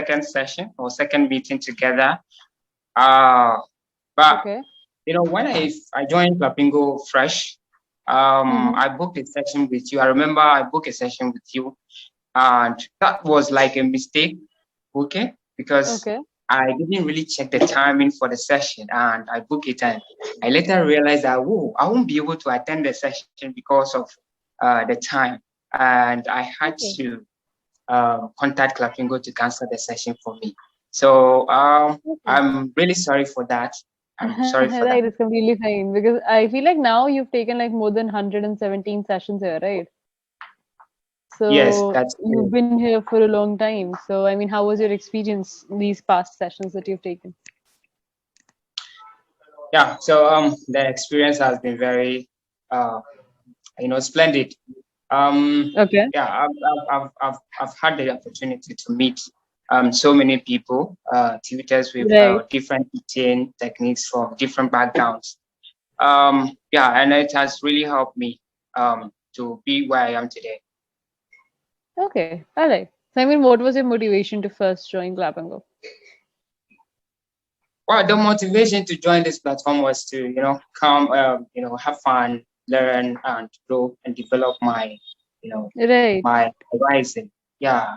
second session or second meeting together. Uh, but Okay. when I joined Clapingo fresh, Mm-hmm. I booked a session with you. I remember I booked a session with you, and that was like a mistake, okay, because Okay. I didn't really check the timing for the session, and I booked it, and I later realized that I won't be able to attend the session because of the time, and I had Okay. to contact Clapingo to cancel the session for me. So Okay. I'm really sorry for that. I'm sorry for that. Right, it's completely fine because I feel like now you've taken like more than 117 sessions here, right? Yes, So that's you've true. been here for a long time. So I mean, how was your experience these past sessions that you've taken? Yeah. So the experience has been very uh, splendid. Okay. Yeah, I've had the opportunity to meet so many people, tutors with Right. different teaching techniques from different backgrounds. Yeah, and it has really helped me to be where I am today. Okay. All right. So I mean, what was your motivation to first join Clapingo? Well, the motivation to join this platform was to, come, have fun, learn, and grow and develop my, you know, Right. my horizon. Yeah,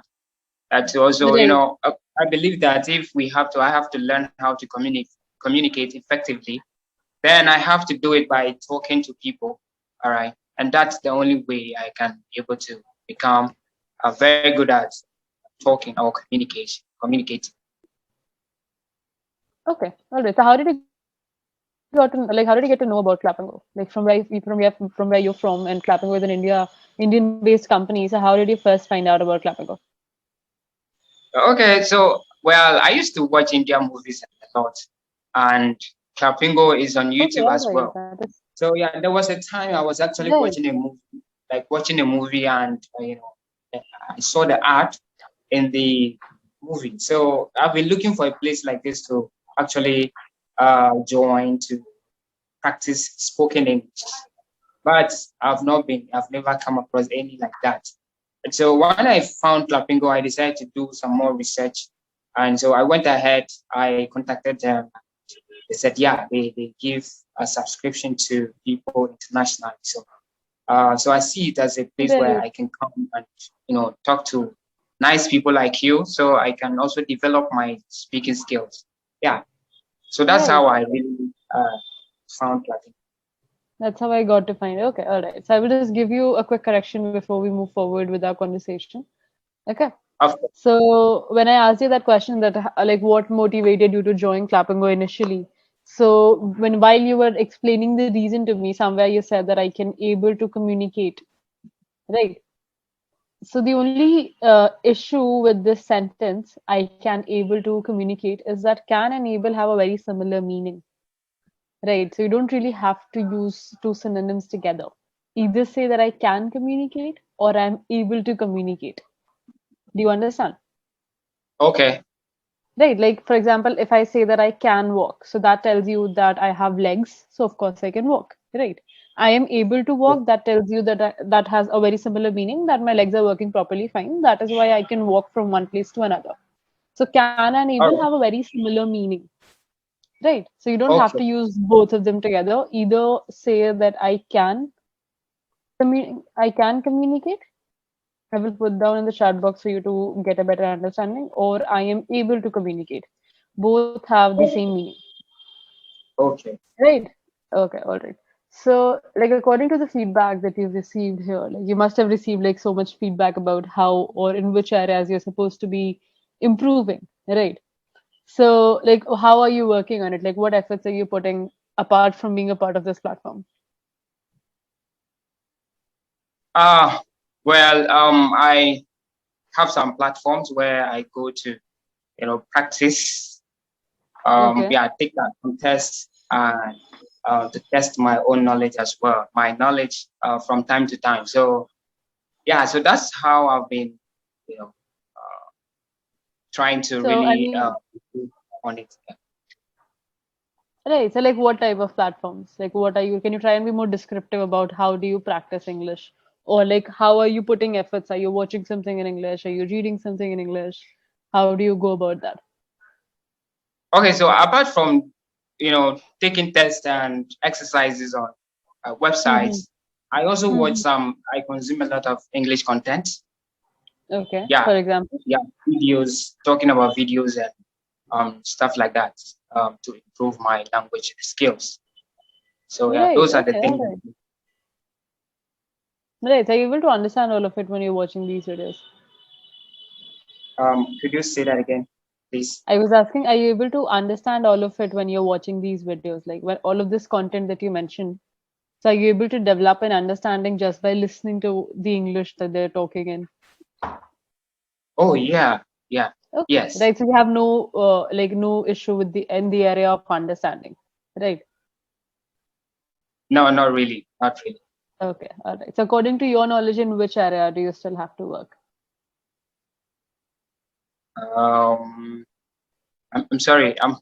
to also, Right. I believe that if I have to learn how to communicate effectively, then I have to do it by talking to people. All right, and that's the only way I can be able to become very good at talking or communicating. Okay. All right. So how did you how did you get to know about Clapingo? Like from where you're from, and Clapingo is an Indian-based company. So how did you first find out about Clapingo? Okay, so well, I used to watch Indian movies a lot, and Clapingo is on Okay. YouTube All as right. well. That is So yeah, there was a time I was actually right. watching a movie, and I saw the art in the movie. So I've been looking for a place like this to actually join to practice spoken English, but I've never come across any like that. And so when I found Clapingo, I decided to do some more research. And so I went ahead, I contacted them. They said, yeah, they give a subscription to people internationally. So I see it as a place where Right. I can come and, talk to nice people like you. So I can also develop my speaking skills. Yeah. So that's Right. how I really found Clapingo. That's how I got to find it. Okay. All right. So I will just give you a quick correction before we move forward with our conversation. Okay. Of course. So when I asked you that question that like what motivated you to join Clapingo initially, so while you were explaining the reason to me, somewhere you said that I can able to communicate, right? So the only issue with this sentence, I can able to communicate, is that can and able have a very similar meaning, right? So you don't really have to use two synonyms together. Either say that I can communicate or I'm able to communicate. Do you understand? Okay. Right, like for example, if I say that I can walk, so that tells you that I have legs, so of course I can walk, right? I am able to walk, that tells you that that has a very similar meaning, that my legs are working properly fine. That is why I can walk from one place to another. So can and able All have right. a very similar meaning, right? So you don't have Okay. to use both of them together. Either say that I can communicate. I will put down in the chat box for you to get a better understanding, or I am able to communicate. Both have the same meaning. Okay. Right. Okay, all right. So, like, according to the feedback that you've received here, like, you must have received like so much feedback about how or in which areas you're supposed to be improving, right? So, like, how are you working on it? Like, what efforts are you putting apart from being a part of this platform? Uh, I have some platforms where I go to, practice. Okay. Yeah, take that contest and to test my own knowledge as well, my knowledge from time to time. So yeah, so that's how I've been, you know, uh, trying to So, I really mean, improve on it. right. So, like, what type of platforms? Like, what are you? Can you try and be more descriptive about how do you practice English? Or like, how are you putting efforts? Are you watching something in English? Are you reading something in English? How do you go about that? Okay, so apart from taking tests and exercises on Mm-hmm. websites, I also watch Mm-hmm. some. I consume a lot of English content. Okay. Yeah, For example. yeah, videos talking about videos and stuff like that to improve my language skills. So yeah, Right. those are the Okay. All things. right. Right. Are you able to understand all of it when you're watching these videos? Could you say that again, please? I was asking, are you able to understand all of it when you're watching these videos? Like when all of this content that you mentioned. So are you able to develop an understanding just by listening to the English that they're talking in? Oh yeah, yeah, Okay. yes. Right. So you have no no issue with the in the area of understanding. Right. No, not really, not really. Okay. All right. So according to your knowledge, in which area do you still have to work? Um, I'm sorry. I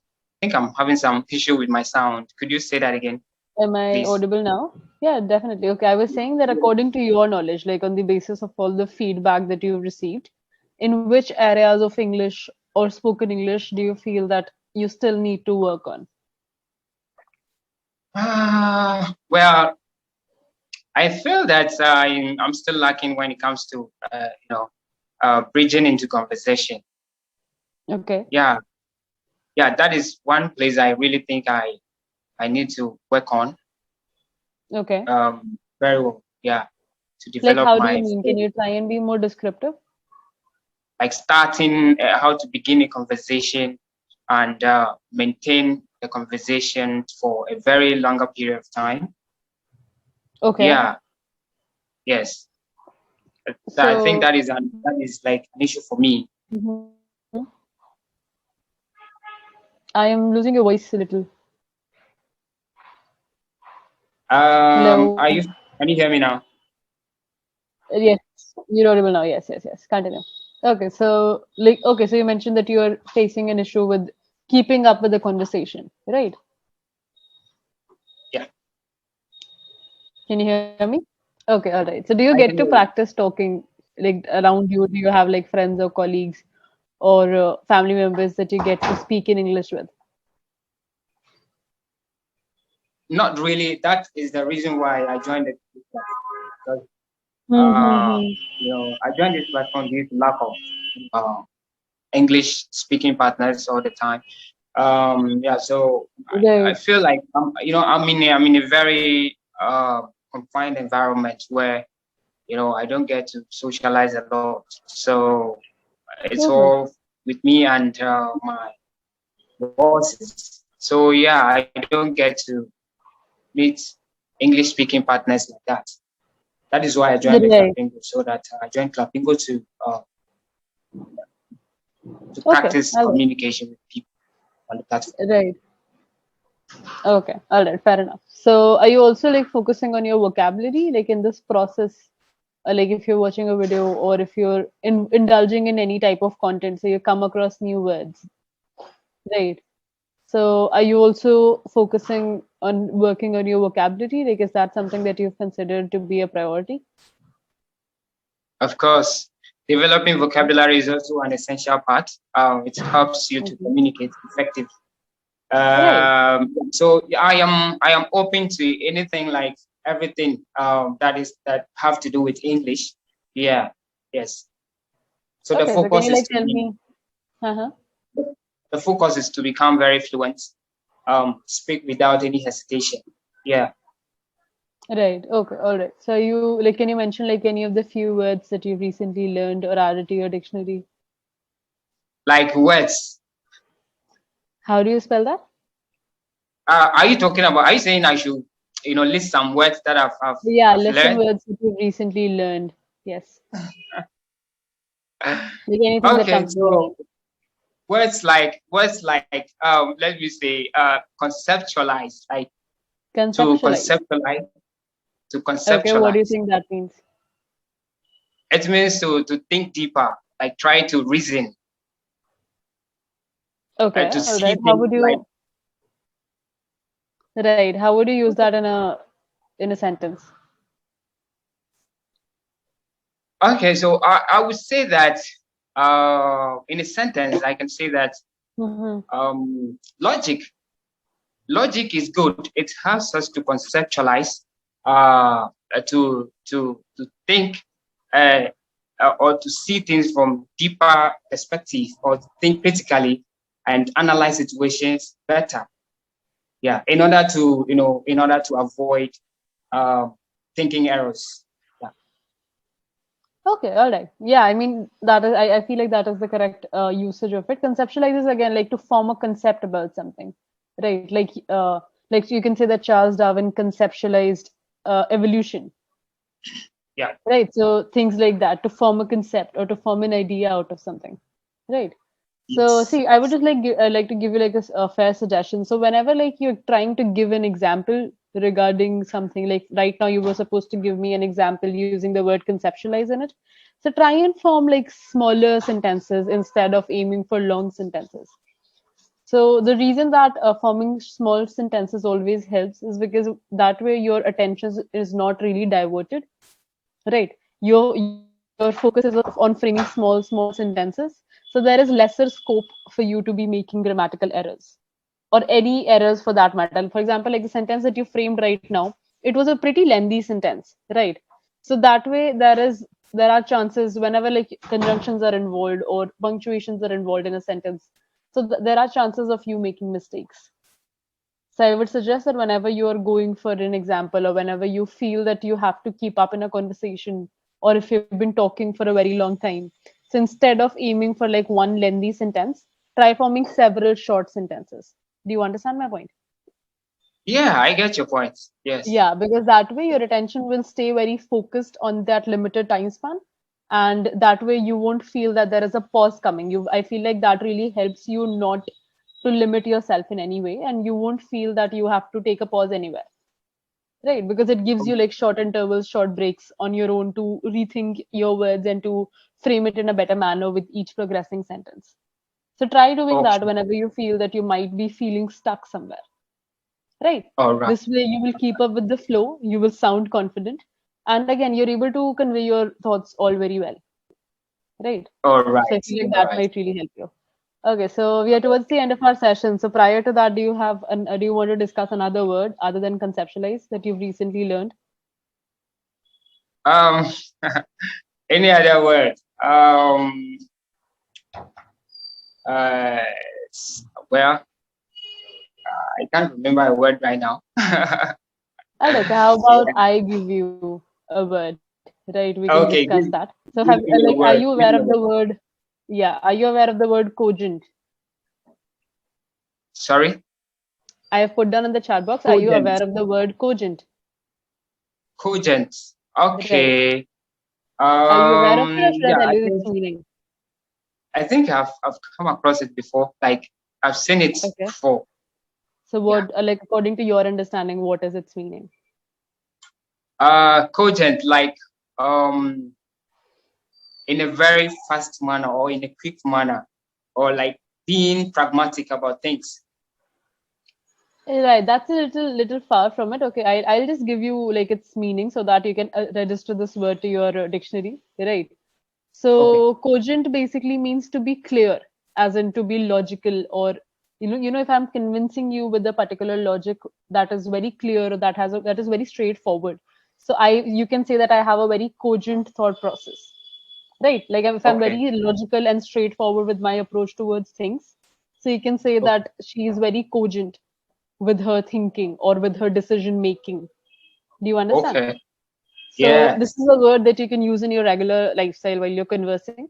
think I'm having some issue with my sound. Could you say that again, Am I please? audible now? Yeah, definitely. Okay, I was saying that according to your knowledge, like on the basis of all the feedback that you've received, in which areas of English or spoken English do you feel that you still need to work on? Well, I feel that I'm still lacking when it comes to bridging into conversation. Okay, Yeah, yeah, that is one place I really think I need to work on okay. very well. Yeah, to Like, develop how do you my mean? Can you try and be more descriptive? like starting how to begin a conversation and maintain the conversation for a very longer period of time. Okay. Yeah, yes. I think So, that is like an issue for me. mhm. I am losing your voice a little. Are Hello. you? Can you hear me now? Yes, you're audible now. Yes, yes, yes. Continue. Okay, so okay, so you mentioned that you are facing an issue with keeping up with the conversation, right? Yeah, Can you hear me? Okay, all right. So do you I get can to hear you. practice talking like around you? Do you have like friends or colleagues or family members that you get to speak in English with? Not really. That is the reason why I joined it because Mm-hmm. I joined this platform due to lack of uh, English speaking partners all the time. Yeah, so I Right. feel like I'm in a very confined environment where I don't get to socialize a lot. So it's Okay. all with me and my bosses. So yeah, I don't get to meet English speaking partners like that. That is why I joined the Right. Clapingo, so that I joined Clapingo to Okay. practice All right. communication with people on the platform. Right. Okay. All right. Fair enough. So are you also like focusing on your vocabulary, like in this process? Like if you're watching a video or if you're indulging in any type of content, so you come across new words, right? So are you also focusing on working on your vocabulary? Like, is that something that you've considered to be a priority? Of course, developing vocabulary is also an essential part. It helps you to Okay. communicate effectively. Right. So I am open to anything like everything that have to do with English. Yeah, yes. So Okay. So can you like tell me? Uh-huh. the focus is to become very fluent. Speak without any hesitation. Yeah, Right. Okay. All right. So you like, can you mention like any of the few words that you recently learned or added to your dictionary? like words. How do you spell that? Are you talking about? Are you saying I should, list some words that Yeah, I've list some learned? words that you've recently learned. Yes. Like anything that Okay, comes to mind. so let me say conceptualize, like to Conceptualize. conceptualize to Okay. What do you conceptualize. think that means? It means to think deeper, like try to reason, Okay. to All see right. How things would like. you, right. How would you use that in a sentence? Okay, so I would say that. in a sentence, I can say that Mm-hmm. logic. Logic is good. It helps us to conceptualize, uh, to think, uh, or to see things from deeper perspective, or think critically and analyze situations better. Yeah, in order to avoid uh, thinking errors. Yeah. Okay, all right. Yeah, I mean that is I feel like that is the correct usage of it. Conceptualize is again like to form a concept about something, right? Like you can say that Charles Darwin conceptualized evolution, Yeah. right? So things like that to form a concept or to form an idea out of something, right? So Yes. see, I would just like to give you like a fair suggestion. So whenever like you're trying to give an example regarding something, like right now you were supposed to give me an example using the word conceptualize in it. So try and form like smaller sentences instead of aiming for long sentences. So the reason that forming small sentences always helps is because that way your attention is not really diverted, right? Your focus is on framing small sentences, so there is lesser scope for you to be making grammatical errors or any errors for that matter. For example, like the sentence that you framed right now, it was a pretty lengthy sentence, right? So that way there are chances whenever like conjunctions are involved or punctuations are involved in a sentence, so there are chances of you making mistakes. So I would suggest that whenever you are going for an example or whenever you feel that you have to keep up in a conversation or if you've been talking for a very long time, so instead of aiming for like one lengthy sentence, try forming several short sentences. Do you understand my point? Yeah, I get your point. Yes. Yeah, because that way your attention will stay very focused on that limited time span. And that way you won't feel that there is a pause coming. I feel like that really helps you not to limit yourself in any way, and you won't feel that you have to take a pause anywhere. Right, because it gives you like short intervals, short breaks on your own to rethink your words and to frame it in a better manner with each progressing sentence. So try doing that Okay. whenever you feel that you might be feeling stuck somewhere. Right. All right. This way you will keep up with the flow, you will sound confident, and again, you're able to convey your thoughts all very well. Right. All So I right. feel like All that right. might really help you. Okay, so we are towards the end of our session. So prior to that, do you want to discuss another word other than conceptualize that you've recently learned? Um, any other word? Uh, well, I can't remember a word right now. All right, so how about Yeah. I give you a word, right? We can discuss Okay. that. So Give me a are word. you Give aware me a of word. the word? Yeah, are you aware of the word cogent? Sorry. I have put down in the chat box. Are you Cogent. aware of the word cogent? Cogent. Right. Okay. Are you aware of it, or should I Yeah. tell you its meaning? I think I've come across it before. Like I've seen it Okay. before. So Yeah. what, like according to your understanding, what is its meaning? Cogent, like um, in a very fast manner or in a quick manner, or like being pragmatic about things. Right, that's a little far from it. Okay, I'll just give you like its meaning so that you can register this word to your dictionary. Right. Okay. So cogent basically means to be clear, as in to be logical, or if I'm convincing you with a particular logic that is very clear, that is very straightforward. So you can say that I have a very cogent thought process, right? Like if I'm Okay. very logical and straightforward with my approach towards things, so you can say Okay. that she is very cogent with her thinking or with her decision making. Do you understand? Okay. So this Yes. is a word that you can use in your regular lifestyle while you're conversing.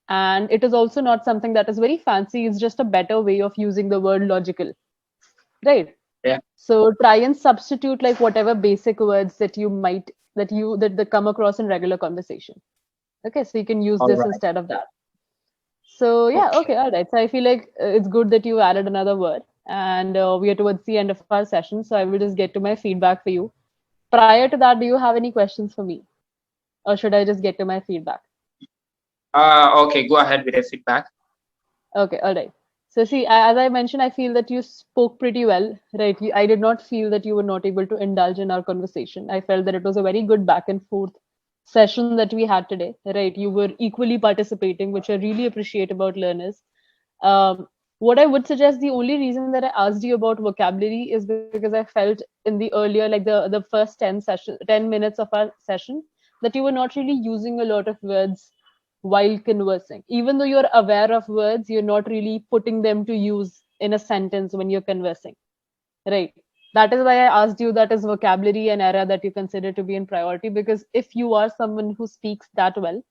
And it is also not something that is very fancy. It's just a better way of using the word logical, right? Yeah. So try and substitute like whatever basic words that you might that come across in regular conversation. Okay, so you can use All this right. instead of that. So yeah, Okay. okay, all right. So I feel like it's good that you added another word, and we are towards the end of our session. So I will just get to my feedback for you. Prior to that, do you have any questions for me, or should I just get to my feedback? Okay. Go ahead with the feedback. Okay, all right. So see, as I mentioned, I feel that you spoke pretty well, right? I did not feel that you were not able to indulge in our conversation. I felt that it was a very good back and forth, session that we had today, right? You were equally participating, which I really appreciate about learners. What I would suggest, the only reason that I asked you about vocabulary is because I felt in the earlier, like the first 10 minutes of our session, that you were not really using a lot of words while conversing. Even though you're aware of words, you're not really putting them to use in a sentence when you're conversing, right? That is why I asked you, that is vocabulary an area that you consider to be in priority, because if you are someone who speaks that well,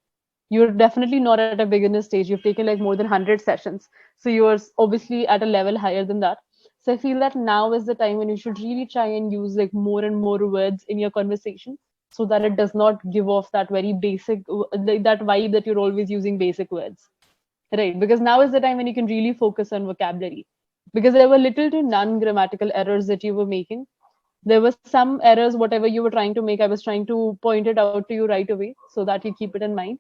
you're definitely not at a beginner stage. You've taken like more than 100 sessions. So you're obviously at a level higher than that. So I feel that now is the time when you should really try and use like more and more words in your conversation, so that it does not give off that very basic, like that vibe that you're always using basic words. Right, because now is the time when you can really focus on vocabulary. Because there were little to none grammatical errors that you were making. There were some errors, whatever you were trying to make, I was trying to point it out to you right away so that you keep it in mind.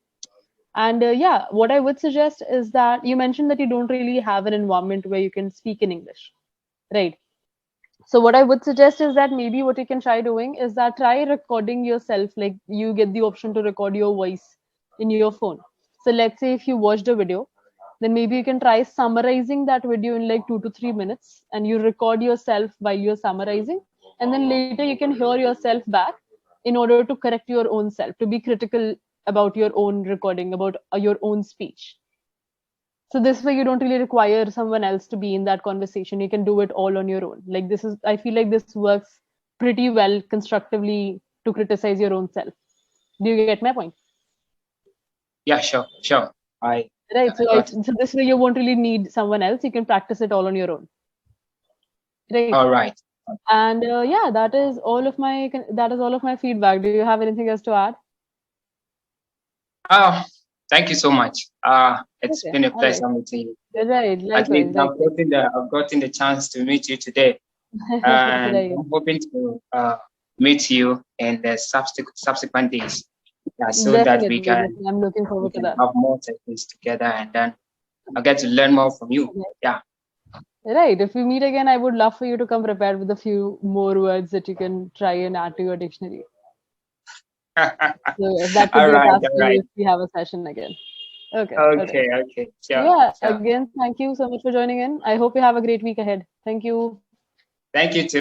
And yeah, what I would suggest is that you mentioned that you don't really have an environment where you can speak in English, right? So what I would suggest is that maybe what you can try doing is that try recording yourself. Like you get the option to record your voice in your phone. So let's say if you watched a video, then maybe you can try summarizing that video in like 2 to 3 minutes, and you record yourself while you're summarizing, and then later you can hear yourself back in order to correct your own self, to be critical about your own recording, about your own speech. So this way you don't really require someone else to be in that conversation. You can do it all on your own. Like this is, I feel like this works pretty well constructively to criticize your own self. Do you get my point? Yeah, sure. Right. I got it. So this way you won't really need someone else. You can practice it all on your own. Right. All right. And yeah, that is all of my feedback. Do you have anything else to add? Oh, thank you so much. It's Okay. been a All right. pleasure meeting you. Right. At least Likewise. Likewise. I've gotten the chance to meet you today, and Right. I'm hoping to meet you in the subsequent days, yeah, so that Definitely. Definitely. I'm looking we forward to can that. have more sessions together, and then I'll get to learn more from you. Yeah. Right. If we meet again, I would love for you to come prepared with a few more words that you can try and add to your dictionary. So that could All be a right. task All for you right. if we have a session again. Okay. All right. Okay. So Sure. yeah, Sure. again, thank you so much for joining in. I hope you have a great week ahead. Thank you. Thank you too.